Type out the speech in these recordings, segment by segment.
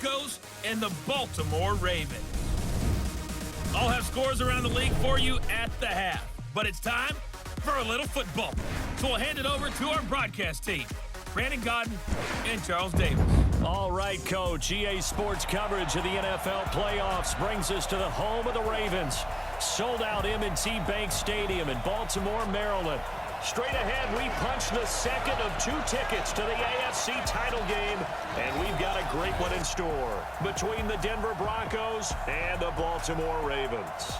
Broncos and the Baltimore Ravens. I'll have scores around the league for you at the half, but it's time for a little football. So we'll hand it over to our broadcast team, Brandon Godden and Charles Davis. All right, Coach. EA Sports coverage of the NFL playoffs brings us to the home of the Ravens. Sold-out M&T Bank Stadium in Baltimore, Maryland. Straight ahead, we punch the second of 2 tickets to the AFC title game, and we've got a great one in store between the Denver Broncos and the Baltimore Ravens.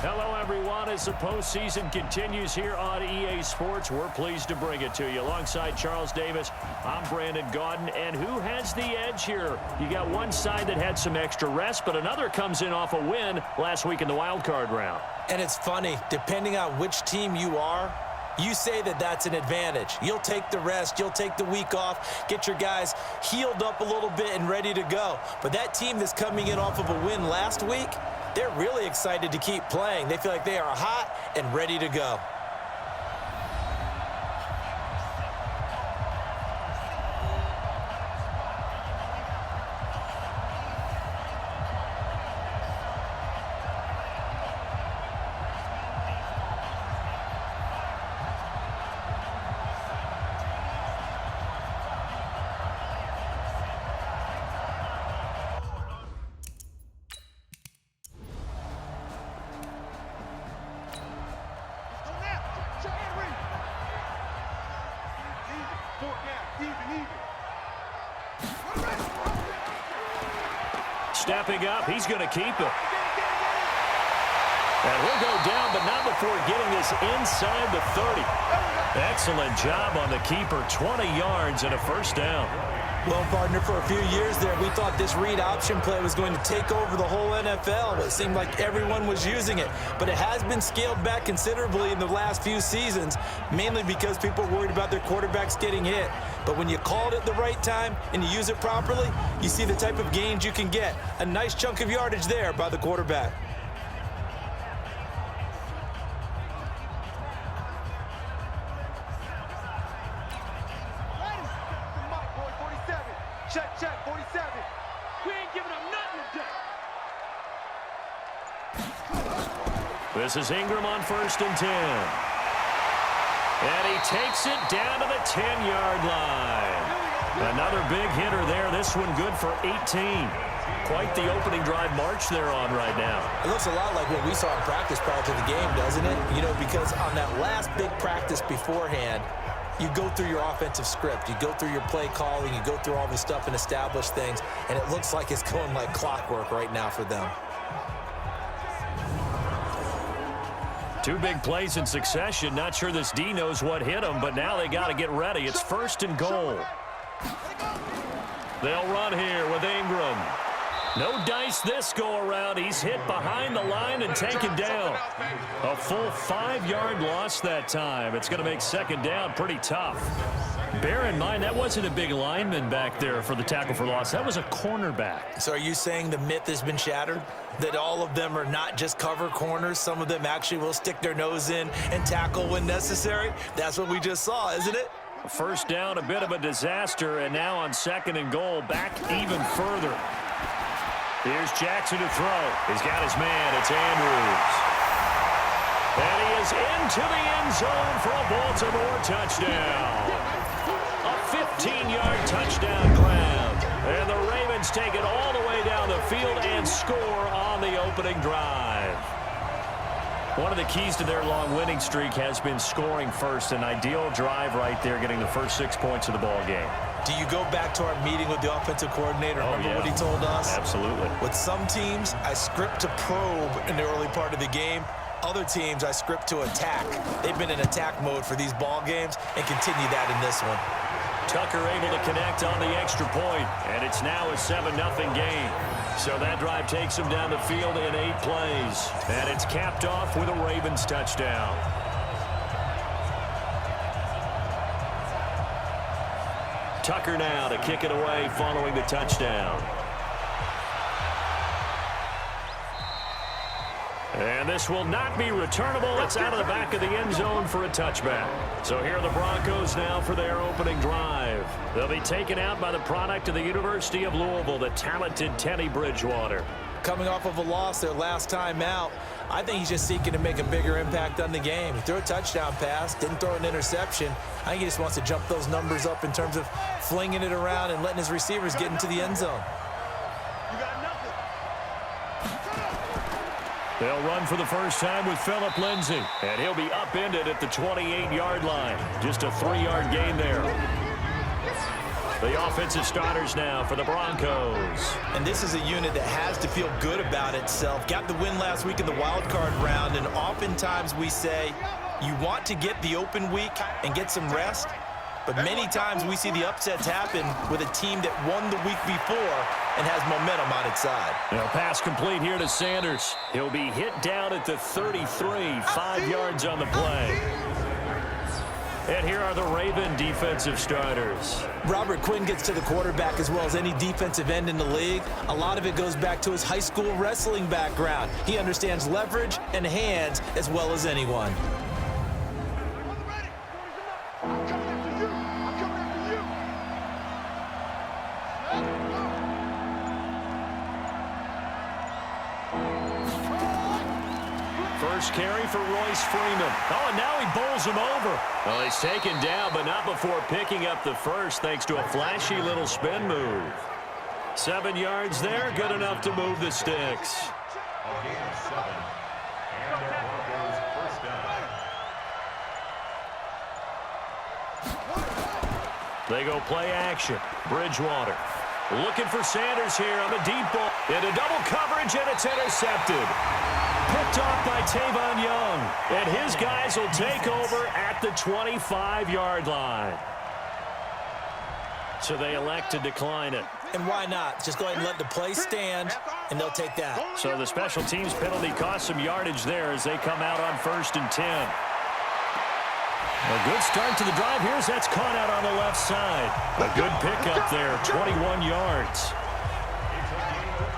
Hello, everyone. As the postseason continues here on EA Sports, we're pleased to bring it to you. Alongside Charles Davis, I'm Brandon Godden. And who has the edge here? You got one side that had some extra rest, but another comes in off a win last week in the wild card round. And it's funny, depending on which team you are, you say that that's an advantage. You'll take the rest, you'll take the week off, get your guys healed up a little bit and ready to go. But that team that's coming in off of a win last week, they're really excited to keep playing. They feel like they are hot and ready to go. Stepping up, he's going to keep it. And he'll go down, but not before getting this inside the 30. Excellent job on the keeper, 20 yards and a first down. Well, partner, for a few years there, we thought this read option play was going to take over the whole NFL. It seemed like everyone was using it. But it has been scaled back considerably in the last few seasons, mainly because people are worried about their quarterbacks getting hit. But when you call it at the right time and you use it properly, you see the type of gains you can get. A nice chunk of yardage there by the quarterback. Check, 47. We ain't giving up nothing today. This is Ingram on 1st and 10. And he takes it down to the 10-yard line. Another big hitter there. This one good for 18. Quite the opening drive march they're on right now. It looks a lot like what we saw in practice prior to the game, doesn't it? You know, because on that last big practice beforehand, you go through your offensive script. You go through your play calling. You go through all the stuff and establish things. And it looks like it's going like clockwork right now for them. 2 big plays in succession. Not sure this D knows what hit him, but now they got to get ready. It's 1st and goal. They'll run here with Ingram. No dice this go-around. He's hit behind the line and taken down. A full 5-yard loss that time. It's going to make 2nd down pretty tough. Bear in mind, that wasn't a big lineman back there for the tackle for loss. That was a cornerback. So are you saying the myth has been shattered? That all of them are not just cover corners? Some of them actually will stick their nose in and tackle when necessary? That's what we just saw, isn't it? 1st down, a bit of a disaster, and now on 2nd and goal, back even further. Here's Jackson to throw. He's got his man. It's Andrews. And he is into the end zone for a Baltimore touchdown. A 15-yard touchdown grab. And the Ravens take it all the way down the field and score on the opening drive. One of the keys to their long winning streak has been scoring first. An ideal drive right there, getting the first 6 points of the ball game. Do you go back to our meeting with the offensive coordinator? Remember what he told us? Absolutely. With some teams, I script to probe in the early part of the game. Other teams, I script to attack. They've been in attack mode for these ball games and continue that in this one. Tucker able to connect on the extra point, and it's now a 7-0 game. So that drive takes him down the field in 8 plays, and it's capped off with a Ravens touchdown. Tucker now to kick it away following the touchdown. And this will not be returnable. It's out of the back of the end zone for a touchback. So here are the Broncos now for their opening drive. They'll be taken out by the product of the University of Louisville, the talented Teddy Bridgewater. Coming off of a loss their last time out, I think he's just seeking to make a bigger impact on the game. He threw a touchdown pass, didn't throw an interception. I think he just wants to jump those numbers up in terms of flinging it around and letting his receivers get into the end zone. They'll run for the first time with Phillip Lindsay, and he'll be upended at the 28-yard line. Just a 3-yard gain there. The offensive starters now for the Broncos. And this is a unit that has to feel good about itself. Got the win last week in the wild card round, and oftentimes we say you want to get the open week and get some rest. But many times we see the upsets happen with a team that won the week before and has momentum on its side. Now pass complete here to Sanders. He'll be hit down at the 33, 5 yards on the play. And here are the Raven defensive starters. Robert Quinn gets to the quarterback as well as any defensive end in the league. A lot of it goes back to his high school wrestling background. He understands leverage and hands as well as anyone. First carry for Royce Freeman. Oh, and now he bowls him over. Well, he's taken down, but not before picking up the first thanks to a flashy little spin move. 7 yards there, good enough to move the sticks. They go play action. Bridgewater looking for Sanders here on the deep ball. Into double coverage, and it's intercepted. Picked off by Tavon Young. And his guys will take over at the 25-yard line. So they elect to decline it. And why not? Just go ahead and let the play stand, and they'll take that. So the special teams penalty cost some yardage there as they come out on 1st and 10. A good start to the drive. Here's that's caught out on the left side. A good pickup there, 21 yards.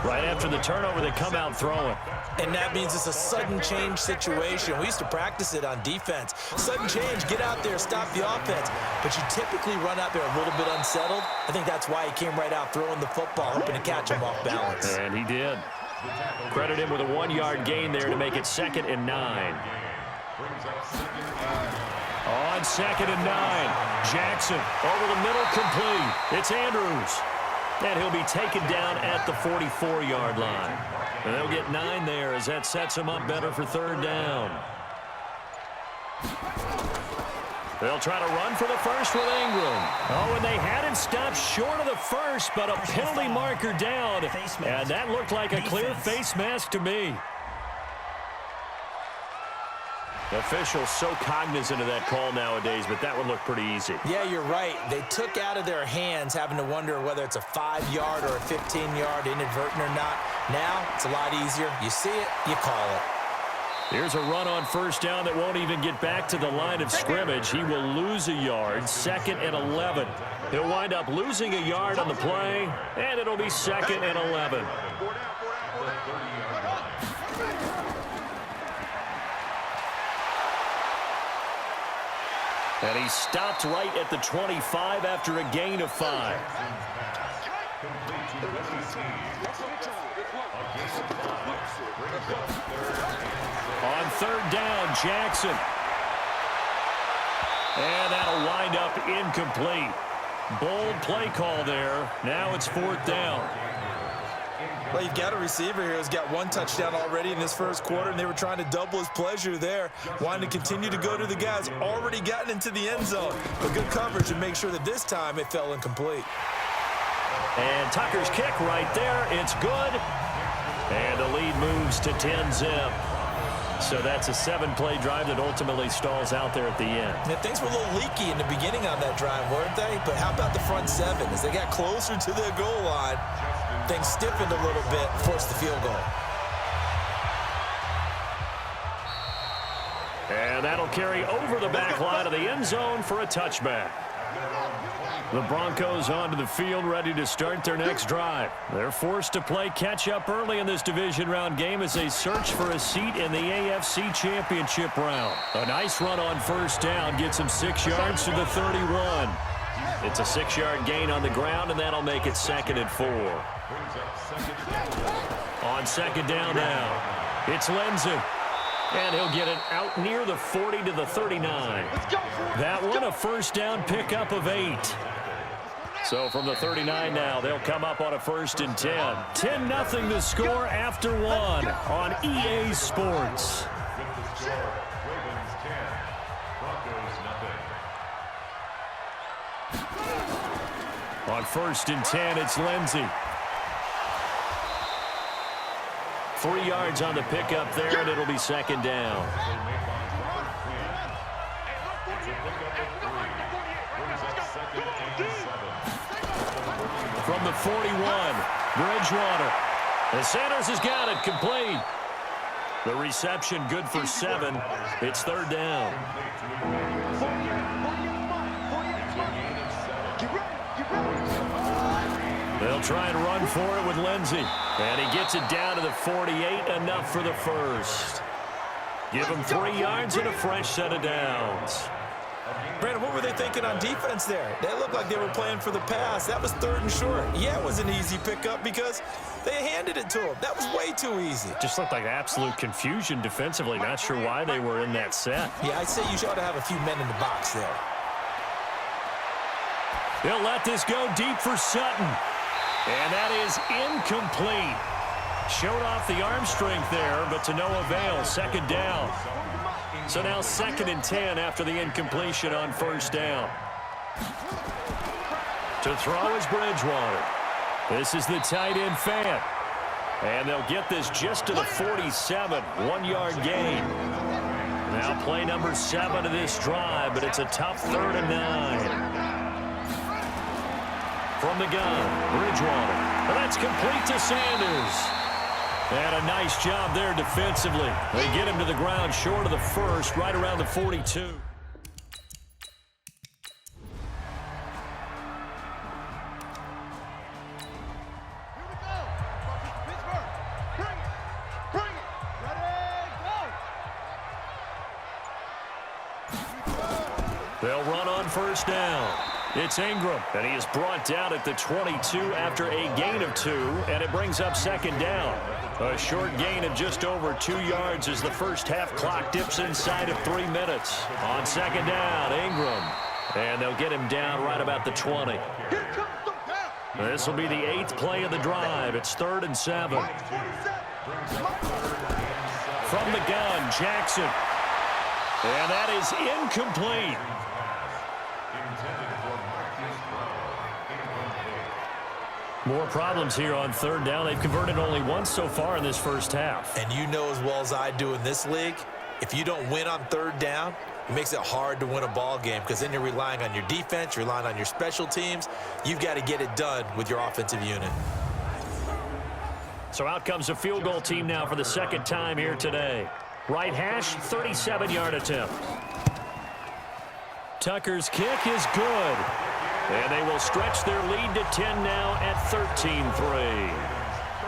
Right after the turnover, they come out throwing. And that means it's a sudden change situation. We used to practice it on defense. Sudden change, get out there, stop the offense. But you typically run out there a little bit unsettled. I think that's why he came right out throwing the football, hoping to catch him off balance. And he did. Credit him with a 1-yard gain there to make it 2nd and 9. On 2nd and 9, Jackson over the middle, complete. It's Andrews. And he'll be taken down at the 44-yard line. And they'll get 9 there as that sets him up better for 3rd down. They'll try to run for the first with Ingram. Oh, and they had him stopped short of the first, but a penalty marker down. And that looked like a clear face mask to me. The officials so cognizant of that call nowadays, but that one looked pretty easy. Yeah, you're right. They took out of their hands having to wonder whether it's a 5-yard or a 15-yard inadvertent or not. Now, it's a lot easier. You see it, you call it. Here's a run on 1st down that won't even get back to the line of scrimmage. He will lose a yard, 2nd and 11. He'll wind up losing a yard on the play, and it'll be 2nd and 11. And he stopped right at the 25 after a gain of 5. On 3rd down, Jackson. And that'll wind up incomplete. Bold play call there. Now it's 4th down. Well, you've got a receiver here who's got 1 touchdown already in this first quarter, and they were trying to double his pleasure there, wanting to continue to go to the guys already gotten into the end zone. But good coverage to make sure that this time it fell incomplete. And Tucker's kick right there. It's good. And the lead moves to 10-zip. So that's a 7-play drive that ultimately stalls out there at the end. Yeah, things were a little leaky in the beginning on that drive, weren't they? But how about the front 7? As they got closer to their goal line, things stiffened a little bit, forced the field goal. And that'll carry over the back line of the end zone for a touchback. The Broncos onto the field, ready to start their next drive. They're forced to play catch-up early in this division round game as they search for a seat in the AFC Championship round. A nice run on first down gets them 6 yards to the 31. It's a 6-yard gain on the ground, and that'll make it 2nd and 4. On second down now, it's Lindsey. And he'll get it out near the 40 to the 39. That one, a first down pickup of 8. So from the 39 now, they'll come up on a 1st and 10. 10-0 the score after 1 on EA Sports. On 1st and 10, it's Lindsey. 3 yards on the pickup there, and it'll be 2nd down. From the 41, Bridgewater. And Sanders has got it, complete. The reception good for 7. It's 3rd down. They'll try and run for it with Lindsey. And he gets it down to the 48, enough for the first. Give him 3 yards and a fresh set of downs. Brandon, what were they thinking on defense there? They looked like they were playing for the pass. That was 3rd and short. Yeah, it was an easy pickup because they handed it to him. That was way too easy. Just looked like absolute confusion defensively. Not sure why they were in that set. Yeah, I'd say you ought to have a few men in the box there. They'll let this go deep for Sutton. And that is incomplete. Showed off the arm strength there, but to no avail. 2nd down. So now 2nd and 10 after the incompletion on 1st down. To throw is Bridgewater. This is the tight end fan. And they'll get this just to the 47. 1-yard gain. Now play number 7 of this drive, but it's a tough 3rd and 9. From the gun, Bridgewater. And that's complete to Sanders. And a nice job there defensively. They get him to the ground short of the first, right around the 42. They'll run on 1st down. It's Ingram, and he is brought down at the 22 after a gain of 2, and it brings up 2nd down. A short gain of just over 2 yards as the first half clock dips inside of 3 minutes. On 2nd down, Ingram, and they'll get him down right about the 20. This will be the 8th play of the drive. It's 3rd and 7. From the gun, Jackson, and that is incomplete. More problems here on 3rd down. They've converted only once so far in this first half. And you know as well as I do in this league, if you don't win on 3rd down, it makes it hard to win a ball game because then you're relying on your defense, you're relying on your special teams. You've got to get it done with your offensive unit. So out comes a field goal team now for the 2nd time here today. Right hash, 37-yard attempt. Tucker's kick is good. And they will stretch their lead to 10 now at 13-3.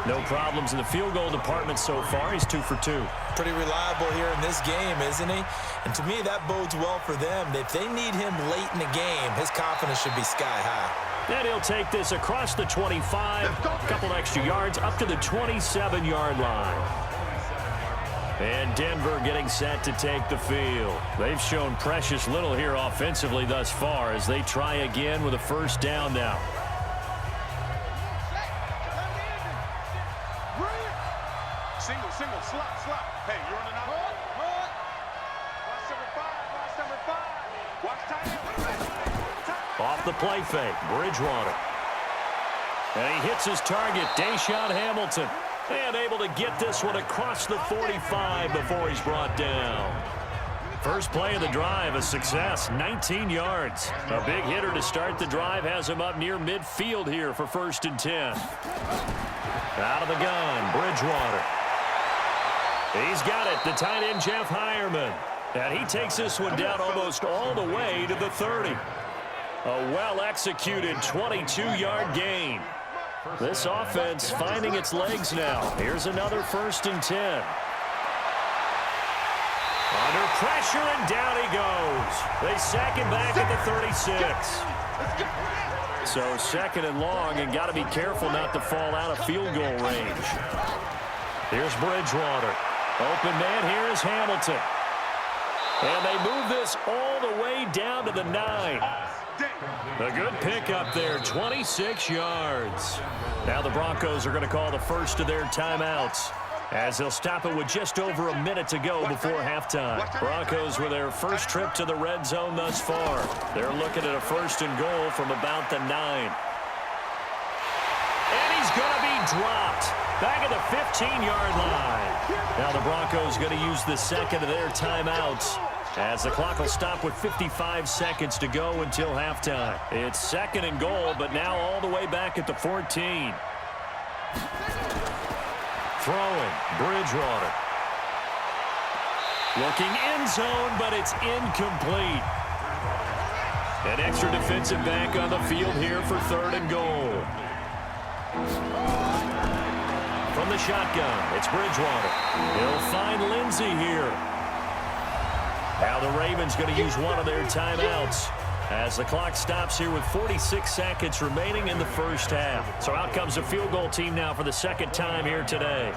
No problems in the field goal department so far. He's 2 for 2. Pretty reliable here in this game, isn't he? And to me, that bodes well for them. If they need him late in the game, his confidence should be sky high. And he'll take this across the 25, a couple extra yards, up to the 27-yard line. And Denver getting set to take the field. They've shown precious little here offensively thus far as they try again with a 1st down now. Single, slot. Hey, you're running out. Watch number 5. Watch tight end. Off the play fake, Bridgewater. And he hits his target, Deshaun Hamilton. And able to get this one across the 45 before he's brought down. First play of the drive, a success, 19 yards. A big hitter to start the drive has him up near midfield here for 1st and 10. Out of the gun, Bridgewater. He's got it, the tight end, Jeff Heuerman. And he takes this one down almost all the way to the 30. A well-executed 22-yard gain. This offense finding its legs now. Here's another 1st and 10. Under pressure, and down he goes. They sack him back at the 36. So 2nd and long, and got to be careful not to fall out of field goal range. Here's Bridgewater. Open man here is Hamilton. And they move this all the way down to the 9. A good pickup there, 26 yards. Now the Broncos are going to call the first of their timeouts, as they'll stop it with just over a minute to go before halftime. Broncos with their first trip to the red zone thus far. They're looking at a 1st and goal from about the 9. And he's going to be dropped back at the 15-yard line. Now the Broncos going to use the second of their timeouts, as the clock will stop with 55 seconds to go until halftime. It's 2nd and goal, but now all the way back at the 14. Throwing, Bridgewater. Looking end zone, but it's incomplete. An extra defensive back on the field here for 3rd and goal. From the shotgun, it's Bridgewater. He'll find Lindsey here. Now the Ravens going to use one of their timeouts, as the clock stops here with 46 seconds remaining in the first half. So out comes a field goal team now for the 2nd time here today.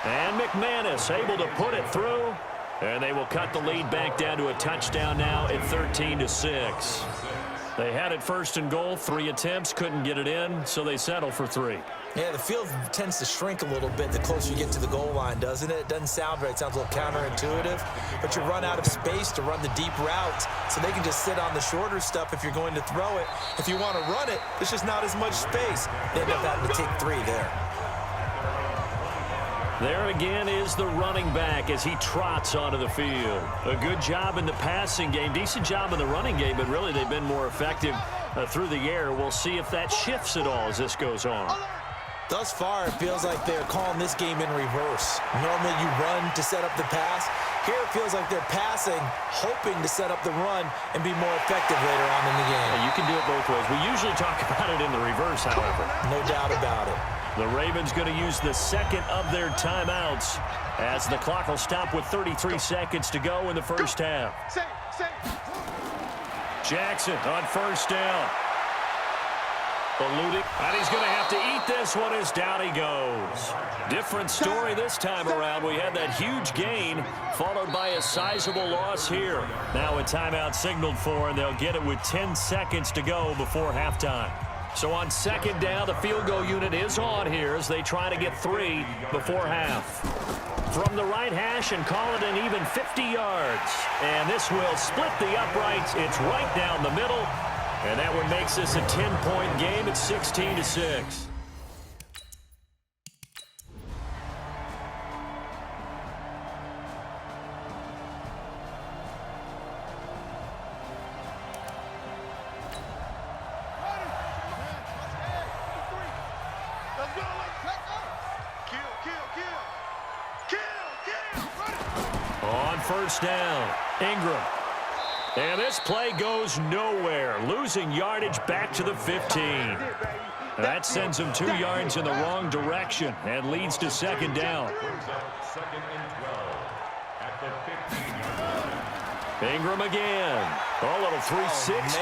And McManus able to put it through, and they will cut the lead back down to a touchdown now at 13-6. They had it 1st and goal, 3 attempts, couldn't get it in, so they settle for 3. Yeah, the field tends to shrink a little bit the closer you get to the goal line, doesn't it? It doesn't sound right. It sounds a little counterintuitive. But you run out of space to run the deep routes, so they can just sit on the shorter stuff if you're going to throw it. If you want to run it, there's just not as much space. They end up having to take 3 there. There again is the running back as he trots onto the field. A good job in the passing game, decent job in the running game, but really they've been more effective through the air. We'll see if that shifts at all as this goes on. Thus far, it feels like they're calling this game in reverse. Normally you run to set up the pass. Here it feels like they're passing, hoping to set up the run and be more effective later on in the game. You can do it both ways. We usually talk about it in the reverse, however. No doubt about it. The Ravens going to use the second of their timeouts, as the clock will stop with 33 seconds to go in the first half. Jackson on 1st down. Eluding, and he's going to have to eat this one as down he goes. Different story this time around. We had that huge gain followed by a sizable loss here. Now a timeout signaled for, and they'll get it with 10 seconds to go before halftime. So on 2nd down, the field goal unit is on here as they try to get 3 before half. From the right hash and call it an even 50 yards. And this will split the uprights. It's right down the middle. And that one makes this a 10-point game at 16-6. On 1st down, Ingram. And this play goes nowhere, losing yardage back to the 15. That sends him 2 yards in the wrong direction and leads to 2nd down. Ingram again. A little 360.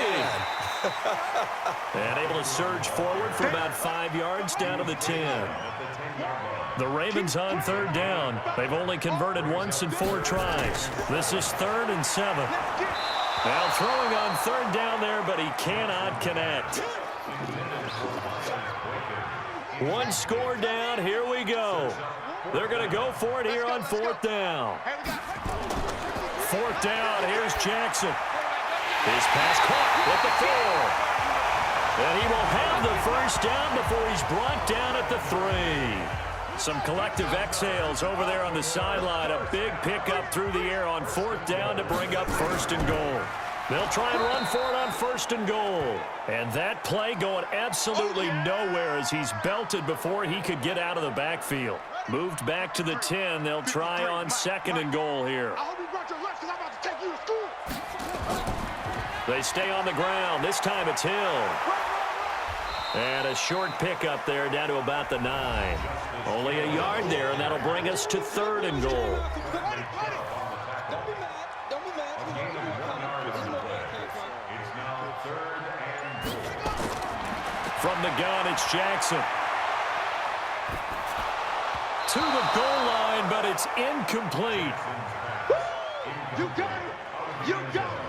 And able to surge forward for about 5 yards down to the 10. The Ravens on 3rd down. They've only converted once in 4 tries. This is 3rd and 7. Now throwing on 3rd down there, but he cannot connect. 1 score down. Here we go. They're going to go for it here on 4th down. 4th down. Here's Jackson. His pass caught at the 4. And he will have the 1st down before he's brought down at the 3. Some collective exhales over there on the sideline. A big pickup through the air on 4th down to bring up 1st and goal. They'll try and run for it on 1st and goal. And that play going absolutely nowhere as he's belted before he could get out of the backfield. Moved back to the 10. They'll try on 2nd and goal here. Start your lunch because I'm about to take you to school. They stay on the ground. This time it's Hill. And a short pickup there down to about the 9. Only a yard there, and that'll bring us to 3rd and goal. From the gun, it's Jackson. To the goal line, but it's incomplete. You got it. You got it.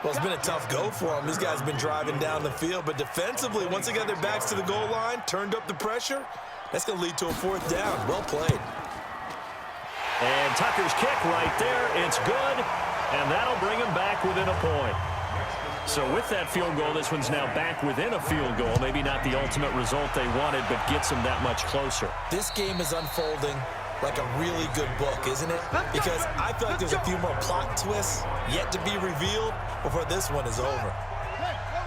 Well, it's been a tough go for them. These guys have been driving down the field, but defensively, once they got their backs to the goal line, turned up the pressure, that's going to lead to a 4th down. Well played. And Tucker's kick right there. It's good, and that'll bring him back within a point. So with that field goal, this one's now back within a field goal. Maybe not the ultimate result they wanted, but gets them that much closer. This game is unfolding like a really good book, isn't it? Because I feel like there's a few more plot twists yet to be revealed before this one is over.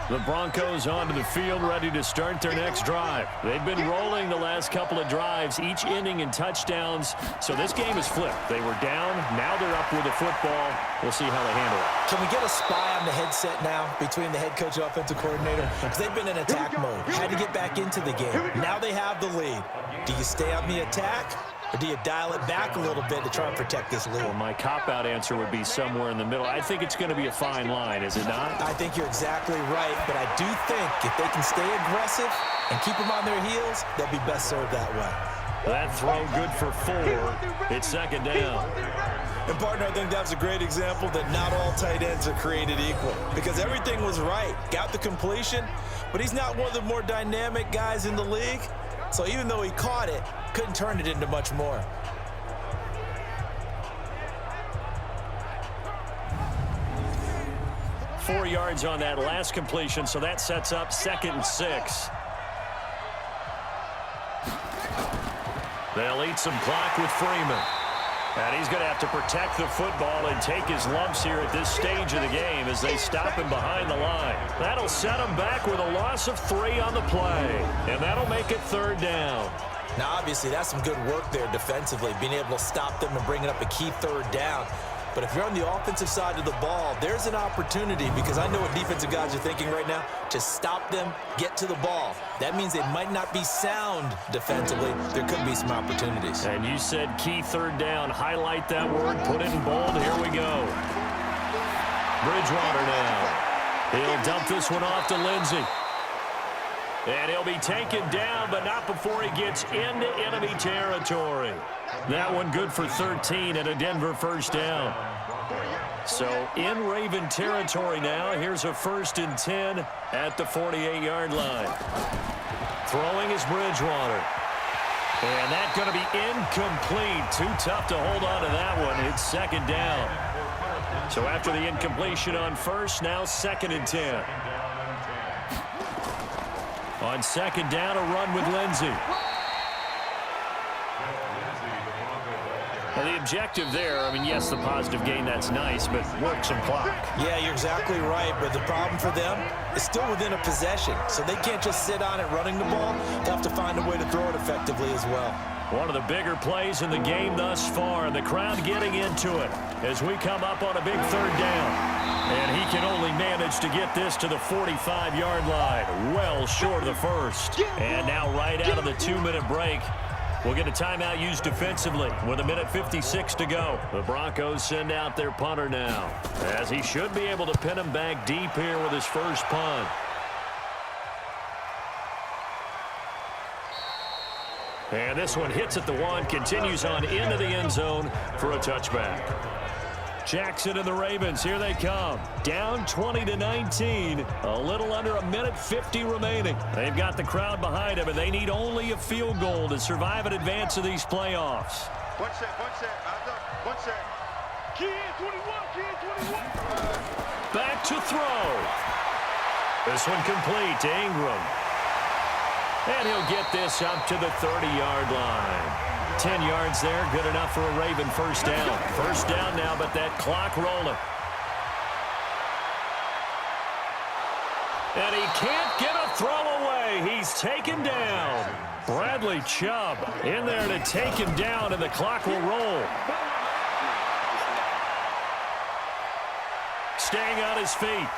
The Broncos onto the field, ready to start their next drive. They've been rolling the last couple of drives, each ending in touchdowns. So this game is flipped. They were down. Now they're up with the football. We'll see how they handle it. Can we get a spy on the headset now between the head coach and offensive coordinator? Because they've been in attack mode. Had to get back into the game. Now they have the lead. Do you stay on the attack? Or do you dial it back a little bit to try and protect this lead? Well, my cop-out answer would be somewhere in the middle. I think it's going to be a fine line, is it not? I think you're exactly right, but I do think if they can stay aggressive and keep them on their heels, they'll be best served that way. That throw good for 4. It's 2nd down. And, partner, I think that was a great example that not all tight ends are created equal because everything was right. Got the completion, but he's not one of the more dynamic guys in the league. So even though he caught it, couldn't turn it into much more. Four yards on that last completion, so that sets up 2nd and 6. They'll eat some clock with Freeman. And he's going to have to protect the football and take his lumps here at this stage of the game as they stop him behind the line. That'll set him back with a loss of 3 on the play. And that'll make it 3rd down. Now, obviously, that's some good work there defensively, being able to stop them and bringing up a key 3rd down. But if you're on the offensive side of the ball, there's an opportunity because I know what defensive guys are thinking right now. Just stop them, get to the ball. That means they might not be sound defensively. There could be some opportunities. And you said key 3rd down. Highlight that word, put it in bold. Here we go. Bridgewater now. He'll dump this one off to Lindsey. And he'll be taken down, but not before he gets into enemy territory. That one good for 13 and a Denver 1st down. So in Raven territory now. Here's a 1st and 10 at the 48-yard line. Throwing is Bridgewater. And that's going to be incomplete. Too tough to hold on to that one. It's 2nd down. So after the incompletion on 1st, now 2nd and 10. On 2nd down, a run with Lindsey. Well, the objective there, I mean, yes, the positive gain, that's nice, but work some clock. Yeah, you're exactly right, but the problem for them is still within a possession, so they can't just sit on it running the ball. They'll have to find a way to throw it effectively as well. One of the bigger plays in the game thus far, and the crowd getting into it as we come up on a big 3rd down. And he can only manage to get this to the 45-yard line, well short of the 1st. And now right out of the 2-minute break, we'll get a timeout used defensively with 1:56 to go. The Broncos send out their punter now, as he should be able to pin him back deep here with his first punt. And this one hits at the 1, continues on into the end zone for a touchback. Jackson and the Ravens, here they come. Down 20-19, a little under 1:50 remaining. They've got the crowd behind them, and they need only a field goal to survive and advance to these playoffs. One set. One set. Key in 21. Back to throw. This one complete to Ingram. And he'll get this up to the 30-yard line. 10 yards there, good enough for a Raven 1st down. 1st down now, but that clock rolling. And he can't get a throw away. He's taken down. Bradley Chubb in there to take him down, and the clock will roll. staying on his feet.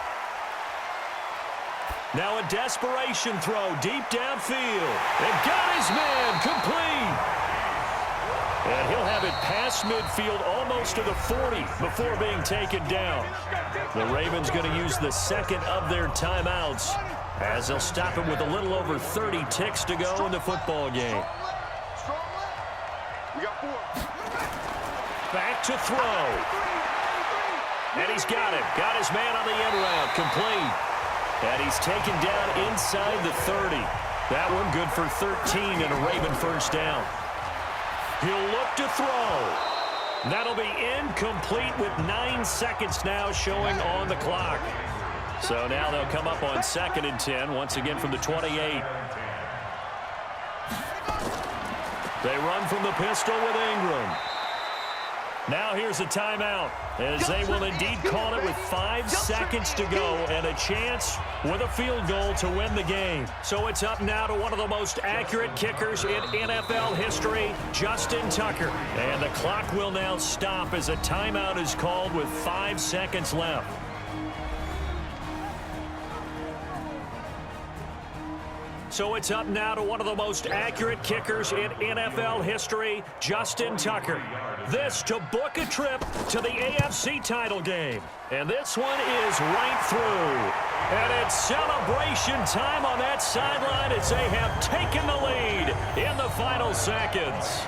Now a desperation throw deep downfield. And got his man complete. And he'll have it past midfield almost to the 40 before being taken down. The Ravens going to use the second of their timeouts as they'll stop him with a little over 30 ticks to go in the football game. Back to throw. And he's got it. Got his man on the end route. Complete. And he's taken down inside the 30. That one good for 13 and a Raven first down. He'll look to throw. That'll be incomplete with 9 seconds now showing on the clock. So now they'll come up on 2nd and 10, once again from the 28. They run from the pistol with Ingram. Now here's a timeout, as they will indeed call it with 5 seconds to go and a chance with a field goal to win the game. So it's up now to one of the most accurate kickers in NFL history, Justin Tucker. And the clock will now stop as a timeout is called with 5 seconds left. So it's up now to one of the most accurate kickers in NFL history, Justin Tucker. This to book a trip to the AFC title game. And this one is right through. And it's celebration time on that sideline as they have taken the lead in the final seconds.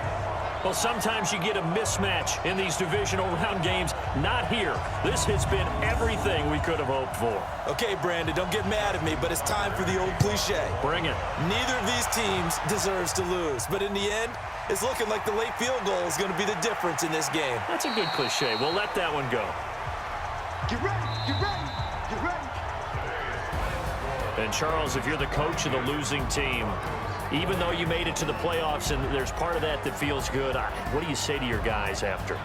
Well, sometimes you get a mismatch in these divisional round games. Not here. This has been everything we could have hoped for. Okay, Brandon, don't get mad at me, but it's time for the old cliche. Bring it. Neither of these teams deserves to lose, but in the end, it's looking like the late field goal is going to be the difference in this game. That's a good cliche. We'll let that one go. Get ready, get ready, get ready. And, Charles, if you're the coach of the losing team, even though you made it to the playoffs and there's part of that that feels good, what do you say to your guys after?